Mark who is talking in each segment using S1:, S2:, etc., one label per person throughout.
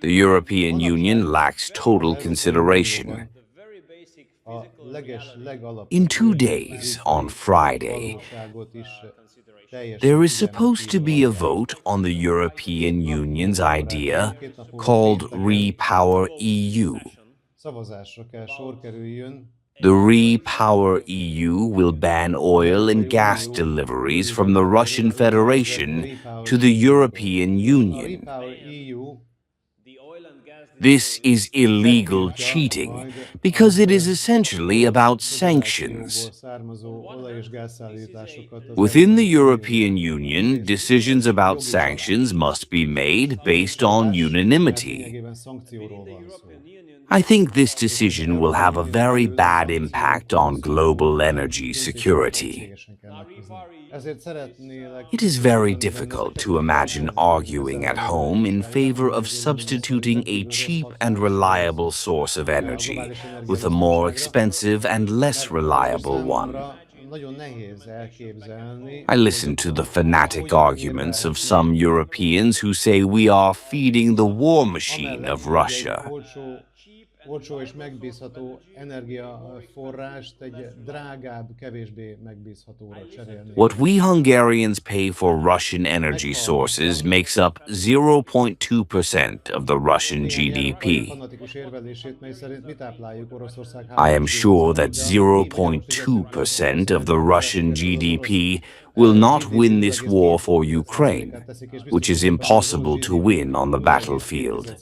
S1: The European Union lacks total consideration. In 2 days, on Friday, there is supposed to be a vote on the European Union's idea called REPowerEU. The REPowerEU will ban oil and gas deliveries from the Russian Federation to the European Union. This is illegal cheating because it is essentially about sanctions. Within the European Union, decisions about sanctions must be made based on unanimity. I think this decision will have a very bad impact on global energy security. It is very difficult to imagine arguing at home in favor of substituting a cheap and reliable source of energy with a more expensive and less reliable one. I listen to the fanatic arguments of some Europeans who say we are feeding the war machine of Russia.
S2: Olcsó és megbízható energiaforrást egy drágább, kevésbé megbízhatóra cserélni.
S1: What we Hungarians pay for Russian energy sources makes up 0.2% of the Russian GDP. I am sure that 0.2% of the Russian GDP will not win this war for Ukraine, which is impossible to win on the battlefield.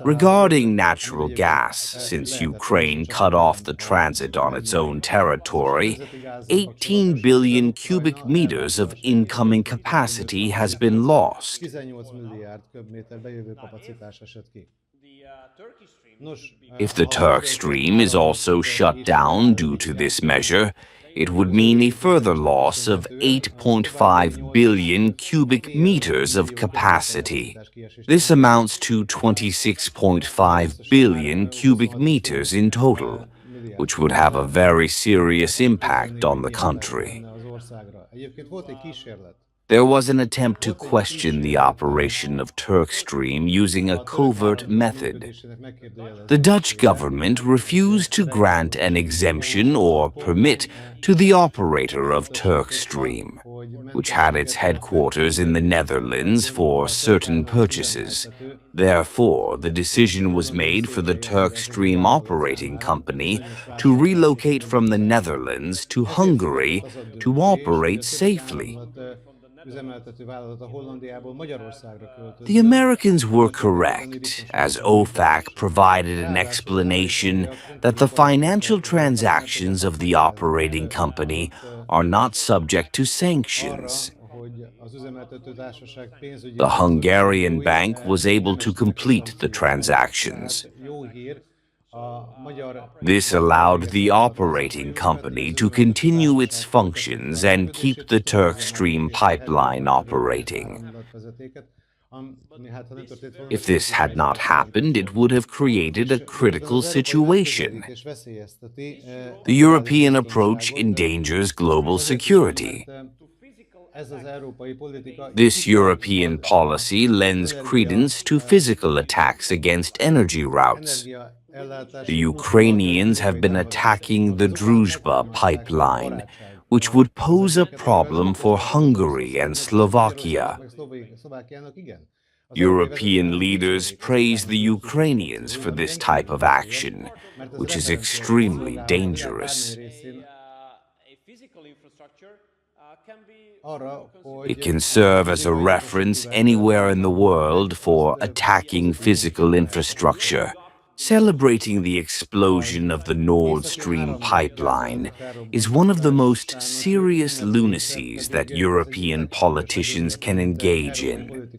S1: Regarding natural gas, since Ukraine cut off the transit on its own territory, 18 billion cubic meters of incoming capacity has been lost. If the TurkStream is also shut down due to this measure, it would mean a further loss of 8.5 billion cubic meters of capacity. This amounts to 26.5 billion cubic meters in total, which would have a very serious impact on the country. There was an attempt to question the operation of TurkStream using a covert method. The Dutch government refused to grant an exemption or permit to the operator of TurkStream, which had its headquarters in the Netherlands, for certain purchases. Therefore, the decision was made for the TurkStream operating company to relocate from the Netherlands to Hungary to operate safely. The Americans were correct, as OFAC provided an explanation that the financial transactions of the operating company are not subject to sanctions. The Hungarian bank was able to complete the transactions. This allowed the operating company to continue its functions and keep the TurkStream pipeline operating. If this had not happened, it would have created a critical situation. The European approach endangers global security. This European policy lends credence to physical attacks against energy routes. The Ukrainians have been attacking the Druzhba pipeline, which would pose a problem for Hungary and Slovakia. European leaders praise the Ukrainians for this type of action, which is extremely dangerous. It can serve as a reference anywhere in the world for attacking physical infrastructure. Celebrating the explosion of the Nord Stream pipeline is one of the most serious lunacies that European politicians can engage in.